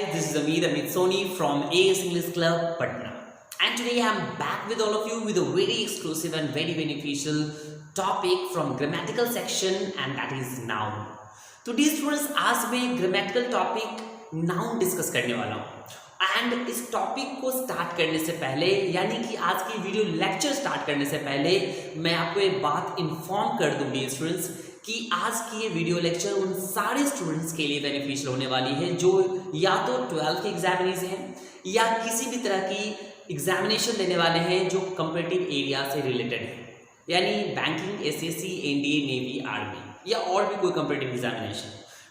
This is Amit Soni from AS English Club, Patna. And today I am back with all of you with a very exclusive and very beneficial topic from grammatical section, and that is noun. तो D students, आज मैं grammatical topic noun discuss करने वाला हूँ। And इस topic को start करने से पहले, यानी कि आज की वीडियो लेक्चर स्टार्ट करने से पहले, मैं आपको एक बात इन्फॉर्म कर दूँ डी स्टूडेंट्स कि आज की ये वीडियो लेक्चर उन सारे स्टूडेंट्स के लिए बेनिफिशियल होने वाली है जो या तो 12th के एग्जामिनीज हैं या किसी भी तरह की एग्जामिनेशन देने वाले हैं जो कम्पिटिटिव एरिया से रिलेटेड है, यानी banking, SSC, NDA, navy, army या और भी कोई कम्पिटिटिव एग्जामिनेशन।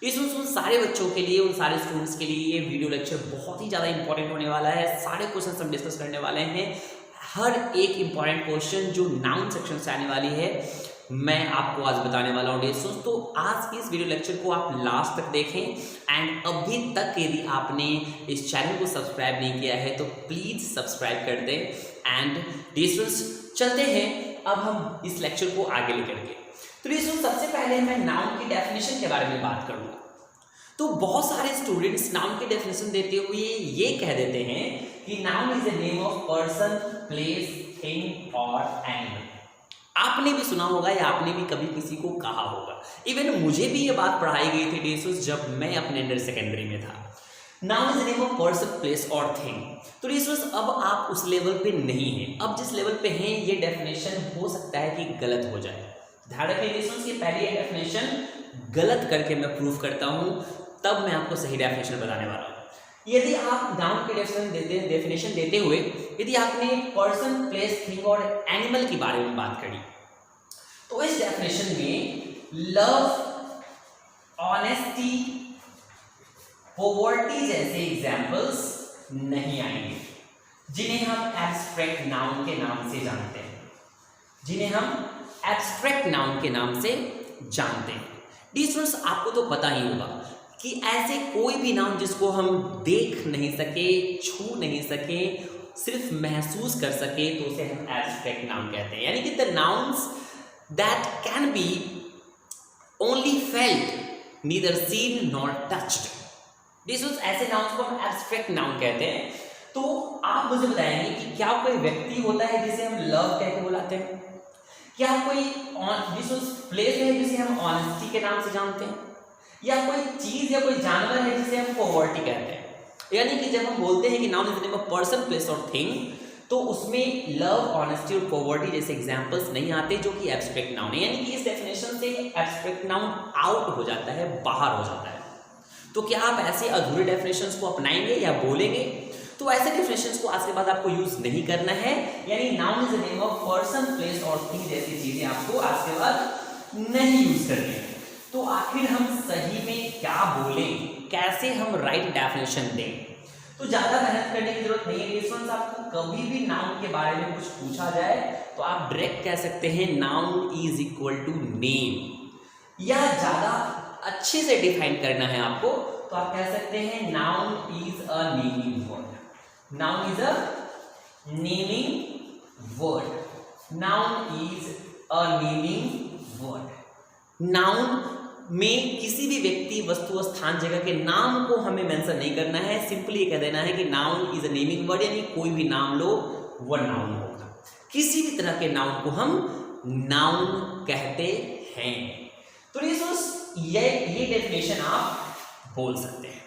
इस उन सारे बच्चों के लिए, उन सारे स्टूडेंट्स के लिए ये वीडियो लेक्चर बहुत ही ज़्यादा इंपॉर्टेंट होने वाला है। सारे क्वेश्चन हम डिस्कस करने वाले हैं। हर एक इंपॉर्टेंट क्वेश्चन जो नाउन सेक्शन से आने वाली है मैं आपको आज बताने वाला हूँ दोस्तों। तो आज की इस वीडियो लेक्चर को आप लास्ट तक देखें। एंड अभी तक यदि आपने इस चैनल को सब्सक्राइब नहीं किया है तो प्लीज़ सब्सक्राइब कर दें। एंड दोस्तों चलते हैं अब हम इस लेक्चर को आगे लेकर के। तो दोस्तों सबसे पहले मैं नाउन की डेफिनेशन के बारे में बात करूँगा। तो बहुत सारे स्टूडेंट्स नाउन की डेफिनेशन देते हुए ये कह देते हैं कि noun is a name of person, place, thing और एनिमल। आपने भी सुना होगा या आपने भी कभी किसी को कहा होगा। इवन मुझे भी ये बात पढ़ाई गई थी डेसोस जब मैं अपने अंडर सेकेंडरी में था। Noun is name of person, place और थिंग। तो डेसोस अब आप उस लेवल पे नहीं हैं। अब जिस लेवल पे हैं ये डेफिनेशन हो सकता है कि गलत हो जाए। ध्यान रखिए डेसोस कि पहले ये डेफिनेशन गलत करके मैं प्रूव करता हूँ, तब मैं आपको सही डेफिनेशन बताने वाला हूँ। यदि आप नाउन की डेफिनेशन देते हुए यदि आपने पर्सन, प्लेस, थिंग और एनिमल के बारे में बात करी तो इस डेफिनेशन में लव, ऑनेस्टी, पॉवर्टी जैसे एग्जाम्पल्स नहीं आएंगे जिन्हें हम एब्स्ट्रैक्ट नाउन के नाम से जानते हैं, डी स्टूडेंट्स आपको तो पता ही होगा कि ऐसे कोई भी नाउन जिसको हम देख नहीं सके, छू नहीं सके, सिर्फ महसूस कर सके तो उसे हम एब्स्ट्रैक्ट नाउन कहते हैं। यानी कि the nouns that can be only felt, neither seen nor touched. ऐसे नाउन्स को हम एब्स्ट्रैक्ट नाउन कहते हैं। तो आप मुझे बताएंगे कि क्या कोई व्यक्ति होता है जिसे हम लव कह के बुलाते हैं? क्या कोई प्लेस है जिसे हम ऑनेस्टी के नाम से जानते हैं? या कोई चीज या कोई जानवर है जिसे हम पॉवर्टी कहते हैं? यानी कि जब हम बोलते हैं कि noun is the name of person, place और थिंग, तो उसमें लव, ऑनेस्टी और पॉवर्टी जैसे एग्जांपल्स नहीं आते जो कि एब्स्ट्रैक्ट नाउन है। यानी कि इस डेफिनेशन से एब्स्ट्रैक्ट नाउन आउट हो जाता है, बाहर हो जाता है। तो क्या आप ऐसे अधूरे डेफिनेशंस को अपनाएंगे या बोलेंगे? तो ऐसे डेफिनेशंस को आज के बाद आपको यूज नहीं करना है। यानी noun is the name of person, place और थिंग जैसी चीजें आपको आज के बाद नहीं यूज करनी है। तो आखिर हम सही में क्या बोलें, कैसे हम राइट डेफिनेशन दें? तो ज्यादा मेहनत करने की जरूरत नहीं है स्टूडेंट्स। आपको कभी भी नाउन के बारे में कुछ पूछा जाए तो आप डायरेक्ट कह सकते हैं noun is equal to name. या ज्यादा अच्छे से डिफाइन करना है आपको तो आप कह सकते हैं noun is a naming word. Noun is a naming word. Noun is a naming word. Noun में किसी भी व्यक्ति, वस्तु, स्थान, जगह के नाम को हमें मेंशन नहीं करना है। सिंपली कह देना है कि noun is a naming word, यानी कोई भी नाम लो वो नाउन होगा। किसी भी तरह के नाउन को हम नाउन कहते हैं। तो ये डेफिनेशन आप बोल सकते हैं।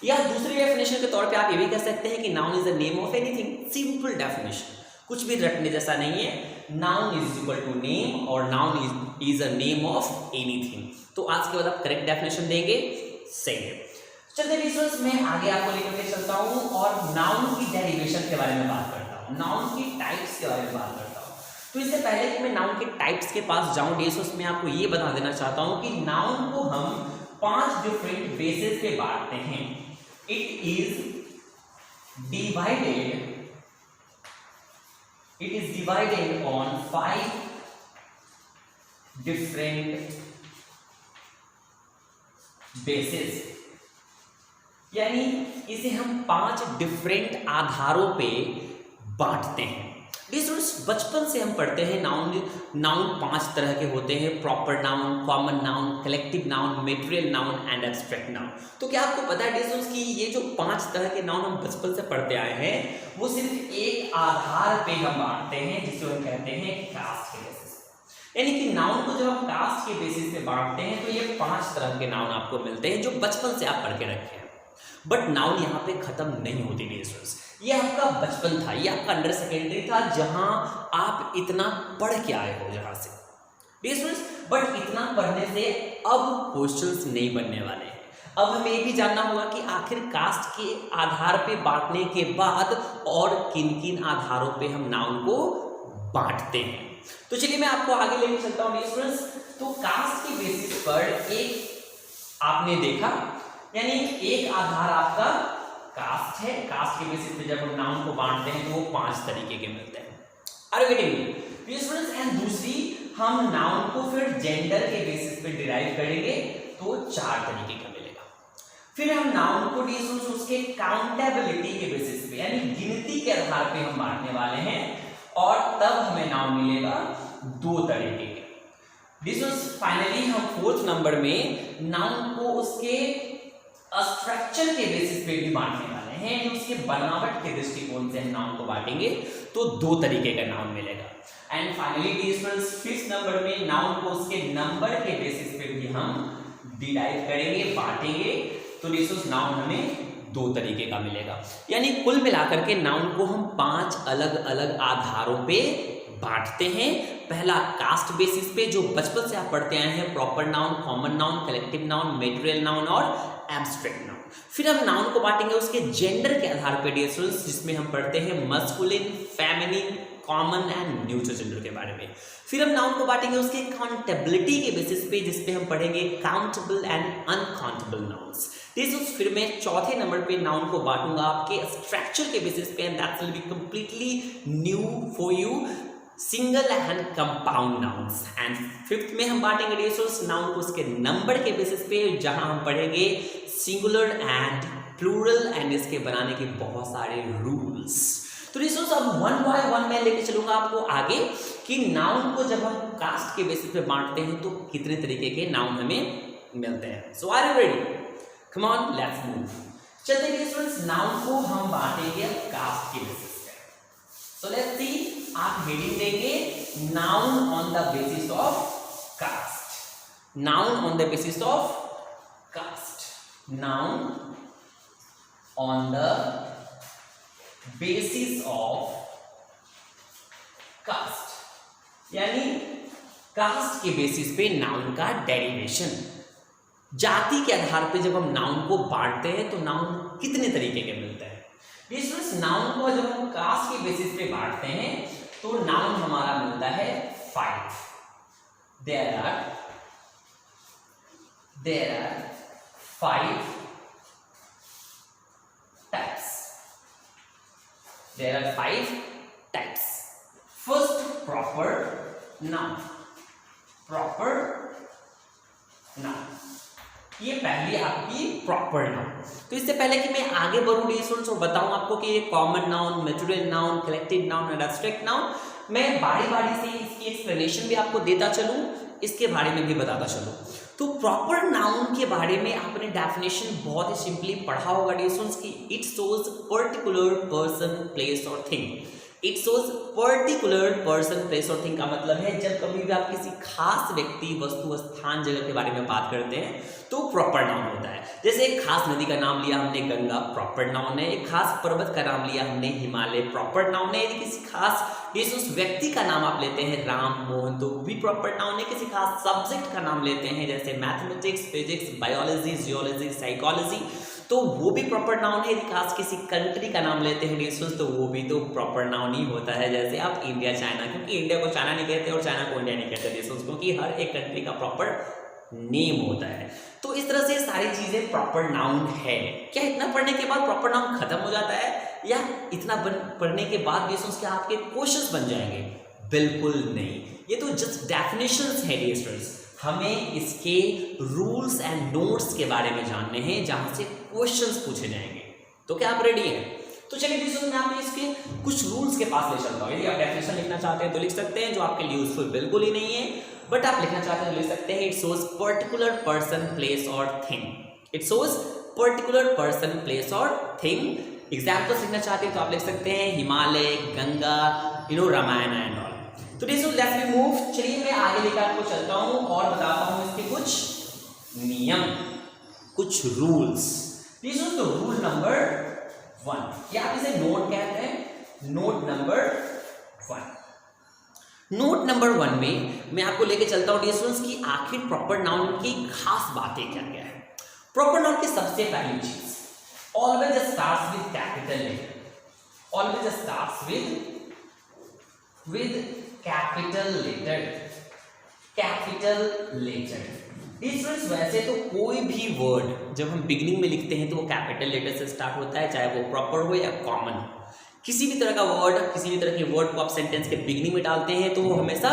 या दूसरी डेफिनेशन के तौर पे आप ये भी कह सकते हैं कि noun is the name of anything. Simple definition, कुछ भी रटने जैसा नहीं है। Noun is equal to name और noun is a name of anything. तो आज के बाद आप करेक्ट डेफिनेशन देंगे, सही है। चलते स्टूडेंट्स मैं आगे आपको लेकर के चलता हूँ और नाउन की डेरिवेशन के बारे में बात करता हूँ, नाउन की टाइप्स के बारे में बात करता हूँ। तो इससे पहले कि मैं नाउन के टाइप्स के पास जाऊँ डेसोस, मैं आपको ये बता देना चाहता हूँ कि नाउन को हम 5 डिफरेंट बेसिस पे बांटते हैं। It is divided on 5 different basis. यानी इसे हम 5 डिफरेंट आधारों पे बांटते हैं। स्टूडेंट्स बचपन से हम पढ़ते हैं नाउन 5 तरह के होते हैं, proper noun, common noun, collective noun, material noun and abstract noun. तो क्या आपको पता है स्टूडेंट्स कि ये जो 5 तरह के नाउन हम बचपन से पढ़ते आए हैं वो सिर्फ एक आधार पे हम बांटते हैं जिसे हम कहते हैं कास्ट के बेसिस पे। यानी कि नाउन को जब हम कास्ट के बेसिस पे बांटते हैं तो ये 5 तरह के नाउन आपको मिलते हैं जो बचपन से आप पढ़ के रखे हैं। बट नाउन यहाँ पे खत्म नहीं होती स्टूडेंट्स, ये आपका बचपन था, ये आपका अंडर सेकेंडरी था जहां आप इतना पढ़ के आए हो जहां से स्टूडेंट्स। बट इतना पढ़ने से अब क्वेश्चंस नहीं बनने वाले हैं। अब हमें ये भी जानना होगा कि आखिर कास्ट के आधार पे बांटने के बाद और किन किन आधारों पे हम नाउन को बांटते हैं। तो चलिए मैं आपको आगे लेके चलता हूँ स्टूडेंट्स। तो कास्ट के बेसिस पर एक आपने देखा, यानी एक आधार आपका कास्ट है। कास्ट के बेसिस पे जब हम नाउन को बांटते हैं तो वो 5 तरीके के मिलते हैं। Are you getting me students? And दूसरी हम नाउन को फिर जेंडर के बेसिस पे डिराइव करेंगे तो 4 तरीके का मिलेगा। फिर हम नाउन को स्टूडेंट्स उसके काउंटेबिलिटी के बेसिस पे यानी गिनती के आधार पे हम बांटने वाले हैं और तब हमें नाउन मिलेगा 2 तरीके के। फाइनली हम 4th नंबर में नाउन को उसके स्ट्रक्चर के बेसिस पे भी बांटने वाले हैं, उसके बनावट के दृष्टिकोण से हम नाउन को बांटेंगे तो 2 तरीके का नाउन मिलेगा। And finally students 5th number में नाउन को उसके नंबर के बेसिस पे भी हम डिराइव करेंगे, बांटेंगे तो स्टूडेंट्स नाउन हमें 2 तरीके का मिलेगा। यानी कुल मिलाकर के नाउन को हम 5 अलग अलग आधारों पे बांटते हैं। पहला कास्ट बेसिस पे जो बचपन से आप पढ़ते आए हैं, proper noun, common noun, collective noun, material noun और एब्स्ट्रैक्ट नाउन। फिर हम नाउन को बांटेंगे उसके जेंडर के आधार पर स्टूडेंट्स, जिसमें हम पढ़ते हैं masculine, feminine, common and neutral gender के बारे में। फिर हम नाउन को बांटेंगे उसके काउंटेबिलिटी के बेसिस पे, जिसपे हम पढ़ेंगे काउंटेबल एंड अनकाउंटेबल नाउन्स। फिर मैं 4थे नंबर पे नाउन को बांटूंगा आपके स्ट्रक्चर के बेसिस पे and that will be completely new for you, single and compound nouns. And 5th में हम बांटेंगे नाउन को उसके नंबर के बेसिस पे, जहां हम पढ़ेंगे सिंगुलर एंड प्लूरल एंड इसके बनाने के बहुत सारे रूल्स। तो रिसोर्स अब 1 by 1 मैं लेके चलूंगा आपको आगे कि नाउन को जब हम कास्ट के बेसिस पे बांटते हैं तो कितने तरीके के नाउन हमें मिलते हैं। So are you ready? Come on let's move. चलते हैं स्टूडेंट्स, नाउन को हम बांटेंगे कास्ट के बेसिस पे। सो लेट्स सी, आप हेडिंग देंगे noun on the basis of caste. Noun on the basis of caste. Noun on the basis of caste, यानी कास्ट के बेसिस पे नाउन का डेरिवेशन। जाति के आधार पे जब हम नाउन को बांटते हैं तो नाउन कितने तरीके के मिलते हैं। स्टूडेंट्स नाउन को जब हम कास्ट के बेसिस पे बांटते हैं तो नाउन हमारा मिलता है 5। There are 5 types. There are 5 types. First, proper noun. Proper noun. ये पहली आपकी प्रॉपर नाउन। तो इससे पहले कि मैं आगे बढ़ूं स्टूडेंट्स और बताऊं आपको कि ये common noun, material noun, collective noun और एब्स्ट्रैक्ट नाउन, मैं बारी बारी से इसकी एक्सप्लेनेशन भी आपको देता चलूं, इसके बारे में भी बताता चलूं। तो प्रॉपर नाउन के बारे में आपने डेफिनेशन बहुत ही सिंपली पढ़ा होगा स्टूडेंट्स कि it shows particular person, place और thing. It shows particular person, place और थिंग का मतलब है जब कभी भी आप किसी खास व्यक्ति, वस्तु, स्थान, जगह के बारे में बात करते हैं तो प्रॉपर नाउन होता है। जैसे एक खास नदी का नाम लिया हमने गंगा, प्रॉपर नाउन है। एक खास पर्वत का नाम लिया हमने हिमालय, प्रॉपर नाउन है। यदि किसी खास उस व्यक्ति का नाम आप लेते हैं राम, मोहन, तो भी प्रॉपर नाउन है। किसी खास सब्जेक्ट का नाम लेते हैं जैसे mathematics, physics, biology, geology, psychology, तो वो भी प्रॉपर नाउन है। यदि खास किसी कंट्री का नाम लेते हैं डिस्टेंस, तो वो भी तो प्रॉपर नाउन ही होता है। जैसे आप इंडिया, चाइना, क्योंकि इंडिया को चाइना नहीं कहते और चाइना को इंडिया नहीं कहते डिस्टेंस, क्योंकि हर एक कंट्री का प्रॉपर नेम होता है। तो इस तरह से सारी चीजें प्रॉपर नाउन है। क्या इतना पढ़ने के बाद प्रॉपर नाउन खत्म हो जाता है या इतना पढ़ने के बाद डिस्टेंस क्या आपके क्वेश्चंस बन जाएंगे? बिल्कुल नहीं, ये तो जस्ट डेफिनेशंस है डिस्टेंस। हमें इसके रूल्स एंड नोट्स के बारे में जानने हैं जहां से क्वेश्चंस पूछे जाएंगे। तो क्या आप रेडी हैं? तो चलिए डिस्कशन में आपको इसके कुछ रूल्स के पास ले चलता हूँ। यदि आप डेफिनेशन लिखना चाहते हैं तो लिख सकते हैं, जो आपके लिए यूजफुल बिल्कुल ही नहीं है, बट आप लिखना चाहते हैं तो लिख सकते हैं। It shows particular person, place और thing. It shows particular person, place और थिंग। एग्जाम्पल्स लिखना चाहते हैं तो आप लिख सकते हैं हिमालय, गंगा, रामायण एंड ऑल। तो लेट्स वी मूव। चलिए मैं आगे लेकर आपको चलता हूँ और बताता हूँ इसके कुछ नियम, कुछ rules. This is the rule number 1, या आप इसे नोट कहते हैं। Note number 1। नोट नंबर 1 में मैं आपको लेके चलता हूँ डिस्टेंस की आखिर प्रॉपर नाउन की खास बातें क्या क्या है। प्रॉपर नाउन की सबसे पहली चीज, always starts with capital letter. Always starts with capital letter. Capital letter difference. वैसे तो कोई भी वर्ड जब हम बिगिनिंग में लिखते हैं तो वो कैपिटल लेटर से स्टार्ट होता है, चाहे वो प्रॉपर हो या कॉमन हो। किसी भी तरह का वर्ड, किसी भी तरह के वर्ड को आप सेंटेंस के बिगिनिंग में डालते हैं तो वो हमेशा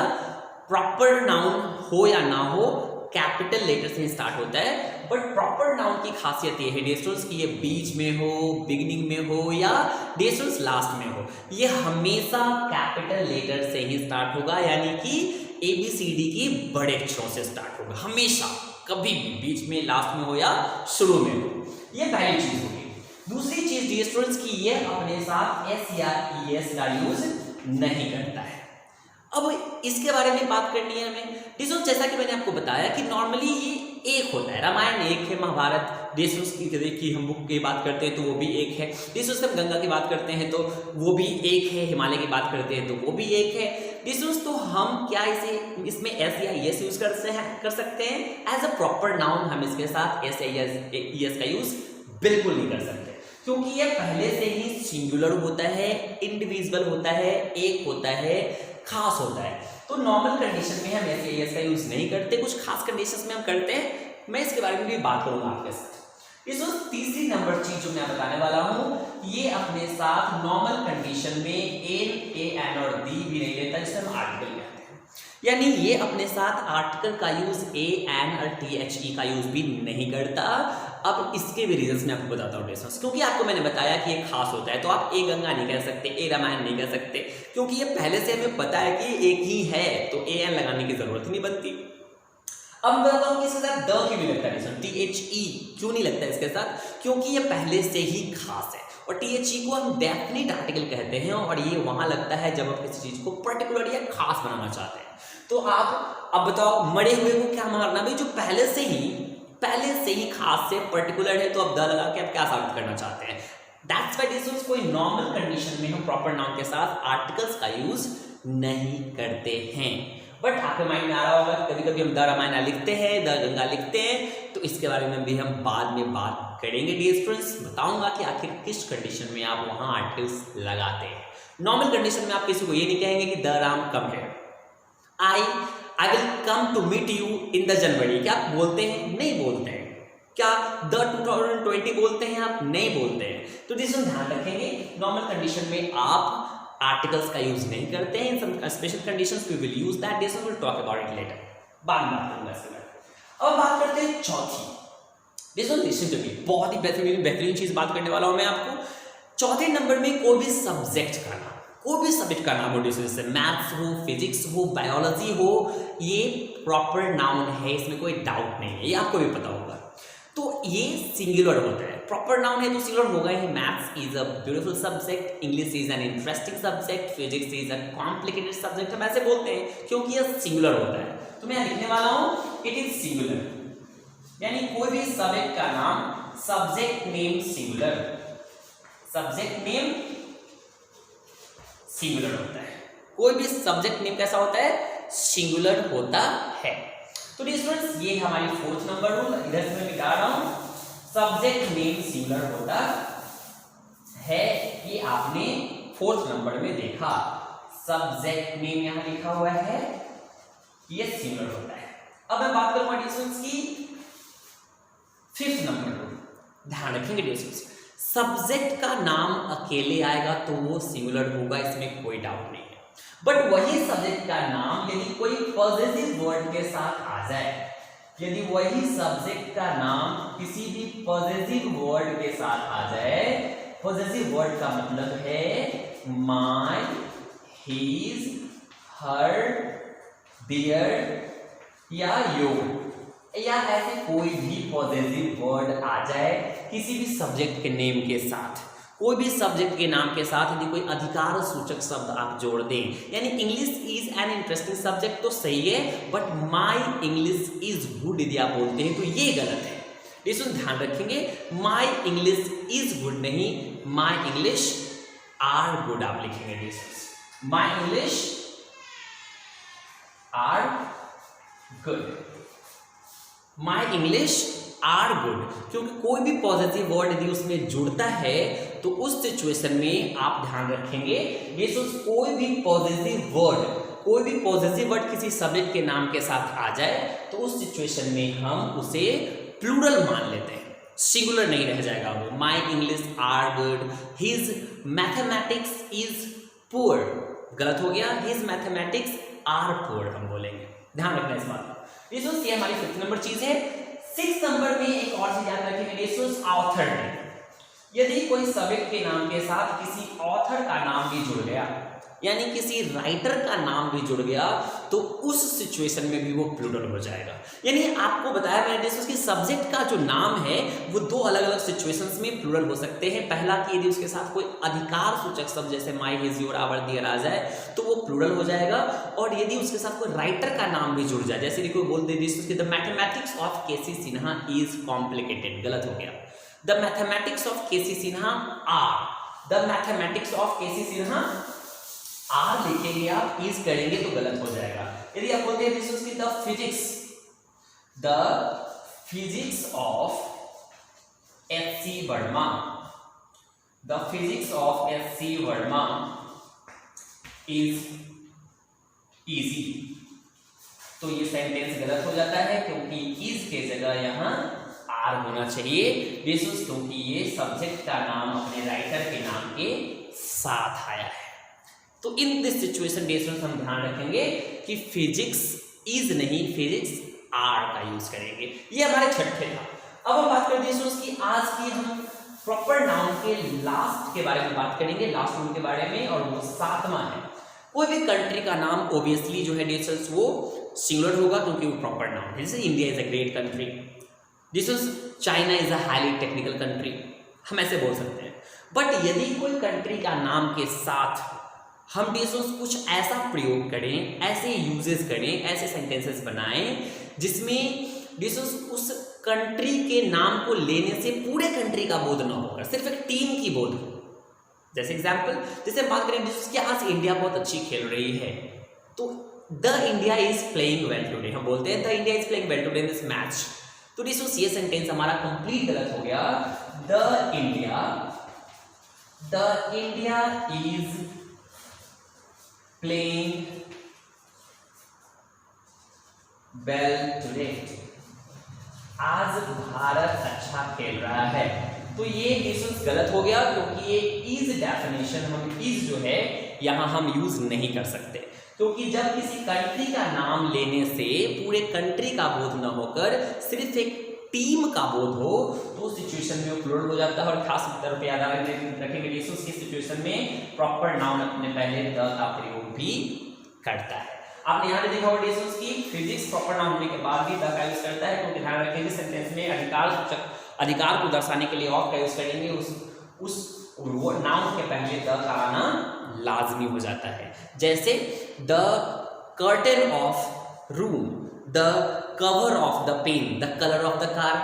प्रॉपर नाउन हो या ना हो कैपिटल लेटर से स्टार्ट होता है। बट प्रॉपर नाउन की खासियत ये है डिस्टेंस की, ये बीच में हो, बिगिनिंग में हो या डिस्टेंस लास्ट में हो, ये हमेशा कैपिटल लेटर से ही स्टार्ट होगा, यानी कि ABCD की बड़े अक्षरों से स्टार्ट होगा हमेशा, कभी भी बीच में, लास्ट में हो या शुरू में हो। ये पहली चीज होगी। दूसरी चीज डिस्टेंस की, ये अपने साथ S या ES का यूज नहीं करता है। अब इसके बारे में बात करनी है हमें। डिस्टेंस जैसा कि मैंने आपको बताया कि नॉर्मली ये एक होता है, रामायण एक है, महाभारत डिस्टेंस की हम बुक की बात करते हैं तो वो भी एक है। डिस्टेंस हम गंगा की बात करते हैं तो वो भी एक है, हिमालय की बात करते हैं तो वो भी एक है। डिस्टेंस तो हम क्या इसे इसमें S या ES यूज कर सकते हैं एज अ प्रॉपर नाउन। हम इसके साथ S या ES का यूज बिल्कुल नहीं कर सकते, क्योंकि ये पहले से ही सिंगुलर होता है, इंडिविजुअल होता है, एक होता है, खास होता है। तो नॉर्मल कंडीशन में हम S या ES का यूज नहीं करते, कुछ खास कंडीशंस में हम करते हैं। मैं इसके बारे में भी बात करूंगा आपके साथ। इस तीसरी नंबर चीज जो मैं बताने वाला हूं, ये अपने साथ नॉर्मल कंडीशन में N और D भी नहीं लेता, जिसे हम आर्टिकल कहते हैं। यानी ये अपने साथ आर्टिकल का यूज AN और THE का यूज भी नहीं करता। अब इसके भी रीजंस मैं आपको बताता हूँ डिस्टेंस, क्योंकि आपको मैंने बताया कि ये खास होता है, तो आप ए गंगा नहीं कह सकते, ए रामायण नहीं कह सकते, क्योंकि ये पहले से हमें पता है कि एक ही है, तो AN लगाने की जरूरत नहीं बनती। अब मैं बताता हूँ कि इसके साथ द क्यों नहीं लगता डिस्टेंस, THE क्यों नहीं लगता इसके साथ, क्योंकि ये पहले से ही खास है। और THE को हम डेफिनेट आर्टिकल कहते हैं, और ये वहां लगता है जब आप किसी चीज को पर्टिकुलर या खास बनाना चाहते हैं। तो आप अब बताओ, मरे हुए को क्या मारना भाई, जो पहले से ही खास से पर्टिकुलर है, तो अब द लगा के आप क्या साबित करना चाहते हैं। दैट्स व्हाई डिस्टेंस कोई नॉर्मल कंडीशन में हम प्रॉपर नाउन के साथ आर्टिकल्स का यूज नहीं करते हैं। बट आपके माइंड में आ रहा होगा कभी कभी हम द रामायण लिखते हैं, द गंगा लिखते हैं, तो इसके बारे में भी हम बाद में बात करेंगे। डिस्टेंस बताऊंगा कि आखिर किस कंडीशन में आप वहां आर्टिकल्स लगाते हैं। नॉर्मल कंडीशन में आप किसी को ये नहीं कहेंगे कि द राम कम है, I will come to meet you in the January. क्या आप बोलते हैं? नहीं बोलते हैं। क्या द 2020 बोलते हैं आप? नहीं बोलते हैं। तो डिस्टेंस ध्यान रखेंगे, नॉर्मल कंडीशन में आप आर्टिकल्स का यूज नहीं करते हैं। Some special conditions we will use that, this will talk about it later, बाद में बात करूंगा इसके बारे में। अब बात करते हैं चौथी। लिसन टू मी, बहुत ही बेहतरीन चीज बात करने वाला हूं मैं आपको। चौथे नंबर में कोई भी सब्जेक्ट का नाम, कोई भी सब्जेक्ट का नाम हो, जैसे मैथ्स हो, फिजिक्स हो, बायोलॉजी हो, ये प्रॉपर नाउन है, इसमें कोई डाउट नहीं है, ये आपको भी पता होगा। तो ये सिंगुलर होता है, प्रॉपर नाउन है तो सिंगुलर होगा ही। Maths is a beautiful subject, English is an interesting subject, physics is a complicated subject, हम ऐसे बोलते हैं क्योंकि ये सिंगुलर होता है। तो मैं लिखने वाला हूं इट इज सिंगुलर, यानी कोई भी सब्जेक्ट का नाम, subject name singular, subject name singular होता है। कोई भी सब्जेक्ट नेम कैसा होता है? सिंगुलर होता है। तो स्टूडेंट्स ये हमारी फोर्थ नंबर रूल, इधर से मैं मिटा रहा हूं, सब्जेक्ट नेम सिंगुलर होता है। ये आपने फोर्थ नंबर में देखा, सब्जेक्ट नेम यहां लिखा हुआ है, ये सिंगुलर होता है। अब मैं बात करूंगा स्टूडेंट्स की फिफ्थ नंबर रूल। ध्यान रखेंगे स्टूडेंट्स, सब्जेक्ट का नाम अकेले आएगा तो वो सिंगुलर होगा, इसमें कोई डाउट नहीं है। बट वही सब्जेक्ट का नाम यदि कोई पॉजिटिव वर्ड के साथ आ जाए, यदि वही सब्जेक्ट का नाम किसी भी पॉजिटिव वर्ड के साथ आ जाए, पॉजिटिव वर्ड का मतलब है माय, हिज, हर, देयर या योर, या ऐसे कोई भी पॉजिटिव वर्ड आ जाए किसी भी सब्जेक्ट के नेम के साथ, कोई भी सब्जेक्ट के नाम के साथ यदि कोई अधिकार सूचक शब्द आप जोड़ दें, यानी English is an interesting subject तो सही है, but my English is good यदि आप बोलते हैं तो ये गलत है। इसको ध्यान रखेंगे, माय इंग्लिश इज गुड नहीं, माय इंग्लिश आर गुड आप लिखेंगे। My English are good, my English are good, क्योंकि कोई भी पॉजिटिव वर्ड यदि उसमें जुड़ता है तो उस सिचुएशन में आप ध्यान रखेंगे ये कोई भी पॉजिटिव वर्ड किसी सब्जेक्ट के नाम के साथ आ जाए तो उस सिचुएशन में हम उसे प्लूरल मान लेते हैं, सिंगुलर नहीं रह जाएगा वो। My English are good, his mathematics is poor, गलत हो गया, हिज मैथमेटिक्स आर पुअर हम बोलेंगे, ध्यान रखना इस बात का। ये हमारी 5th नंबर चीज है। 6th नंबर में एक और चीज याद रखेंगे, ऑथर नेम। यदि कोई सब्जेक्ट के नाम के साथ किसी ऑथर का नाम भी जुड़ गया, यानी किसी राइटर का नाम भी जुड़ गया, तो उस सिचुएशन में भी वो प्लूरल हो जाएगा। यानी आपको बताया मैंने कि सब्जेक्ट का जो नाम है वो 2 अलग अलग सिचुएशंस में प्लूरल हो सकते हैं। पहला कि यदि उसके साथ कोई अधिकार सूचक शब्द जैसे माई, हिज, योर, आवर, देयर आ जाए तो वो प्लूरल हो जाएगा, और यदि उसके साथ कोई राइटर का नाम भी जुड़ जाए, जैसे कोई बोल दे the mathematics of K C Sinha is complicated, गलत हो गया, the mathematics of K C Sinha are, the mathematics of K C Sinha are लिखेंगे आप, इज करेंगे तो गलत हो जाएगा। यदि आप बोलते हैं the physics of H C. Verma, the physics of H C. Verma is easy, तो ये सेंटेंस गलत हो जाता है क्योंकि इज के जगह यहां आर होना चाहिए, क्योंकि ये सब्जेक्ट का नाम अपने राइटर के नाम के साथ आया है। तो इन दिस सिचुएशन हम ध्यान रखेंगे कि फिजिक्स इज नहीं, फिजिक्स आर का यूज करेंगे। ये हमारे 6th था। अब हम बात करते हैं उसकी, आज की हम प्रॉपर नाउन के लास्ट के बारे में बात करेंगे, लास्ट नाउन के बारे में, और वो 7वां है। कोई भी कंट्री का नाम ऑब्वियसली जो है डियर्स वो सिंगुलर होगा क्योंकि वो प्रॉपर नाउन है। जैसे India is a great country, China is a highly technical country, हम ऐसे बोल सकते हैं। बट यदि कोई कंट्री का नाम के साथ हम कुछ ऐसा प्रयोग करें, ऐसे यूजेस करें, ऐसे सेंटेंसेस बनाएं जिसमें उस कंट्री के नाम को लेने से पूरे कंट्री का बोध ना होकर सिर्फ एक टीम की बोध हो। जैसे एग्जांपल, जैसे बात करें कि आज इंडिया बहुत अच्छी खेल रही है, तो the India is playing well today, हम बोलते हैं the India is playing well today in this match, तो ये सेंटेंस हमारा कंप्लीट गलत हो गया। The India is playing well today, आज भारत अच्छा खेल रहा है, तो ये गलत हो गया क्योंकि ये इज डेफिनेशन, हम इज जो है यहां हम यूज नहीं कर सकते, क्योंकि जब किसी कंट्री का नाम लेने से पूरे कंट्री का बोध न होकर सिर्फ एक टीम का बोध हो तो सिचुएशन में वो प्लूरल हो जाता है। और खास तौर पे याद रखेंगे की सिचुएशन में प्रॉपर नाउन अपने पहले द का प्रयोग भी करता है। आपने यहाँ पे देखा होगा डियर्स की फिजिक्स प्रॉपर नाउन होने के बाद भी द का यूज करता है, क्योंकि ध्यान रखेंगे सेंटेंस में अधिकार को दर्शाने के लिए ऑफ का यूज करेंगे, उस नाउन के पहले द का आना लाजमी हो जाता है। जैसे the curtain of room, the cover of the pen, the colour of the car,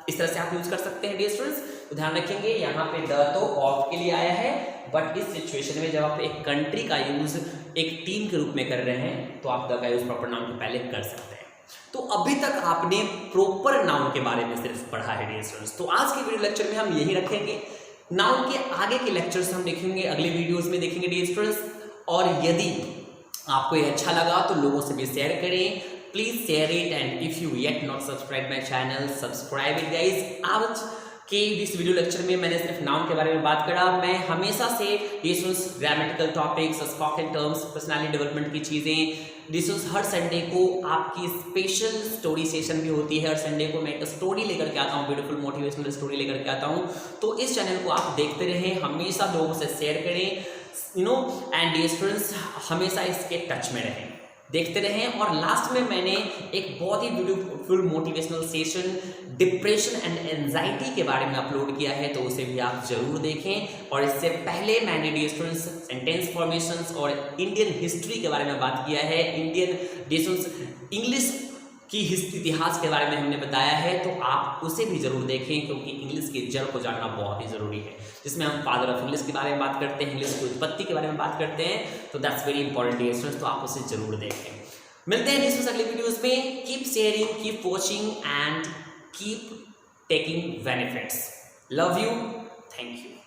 इस तरह से आप यूज कर सकते हैं डियर स्टूडेंट्स। तो ध्यान रखेंगे यहाँ पे द तो ऑफ के लिए आया है, बट इस सिचुएशन में जब आप एक कंट्री का यूज एक टीम के रूप में कर रहे हैं तो आप द का यूज प्रॉपर नाउन के पहले कर सकते हैं। तो अभी तक आपने प्रॉपर नाउन के बारे में सिर्फ पढ़ा है डियर स्टूडेंट्स। तो आज के वीडियो लेक्चर में हम यही रखेंगे, नाउन के आगे के लेक्चर्स हम देखेंगे अगले वीडियोस में देखेंगे डियर स्टूडेंट्स। और यदि आपको ये अच्छा लगा तो लोगों से भी शेयर करें, please share it, and if you yet not subscribe my channel, subscribe it guys. आज कि इस वीडियो लेक्चर में मैंने सिर्फ नाउन के बारे में बात करा। मैं हमेशा से discuss grammatical topics, spoken terms, personality development की चीज़ें डिस्कस। हर संडे को आपकी स्पेशल स्टोरी सेशन भी होती है। हर संडे को मैं एक स्टोरी लेकर के आता हूँ, ब्यूटीफुल मोटिवेशनल स्टोरी लेकर के आता हूँ। तो इस चैनल को आप देखते रहें, हमेशा लोगों से शेयर करें, एंड डियर स्टूडेंट्स हमेशा इसके टच में रहें, देखते रहें। और लास्ट में मैंने एक बहुत ही beautiful motivational session depression and anxiety के बारे में अपलोड किया है, तो उसे भी आप जरूर देखें। और इससे पहले मैंने डियर स्टूडेंट्स सेंटेंस फॉर्मेशंस और इंडियन हिस्ट्री के बारे में बात किया है, इंडियन इंग्लिश की इतिहास के बारे में हमने बताया है, तो आप उसे भी जरूर देखें, क्योंकि इंग्लिश की जड़ को जानना बहुत ही जरूरी है, जिसमें हम फादर ऑफ इंग्लिश के बारे में बात करते हैं, इंग्लिश की उत्पत्ति के बारे में बात करते हैं। तो that's very important dear students, तो आप उसे जरूर देखें। मिलते हैं नेक्स्ट अगले वीडियोस में। Keep sharing, keep watching and keep taking benefits. Love you, thank you.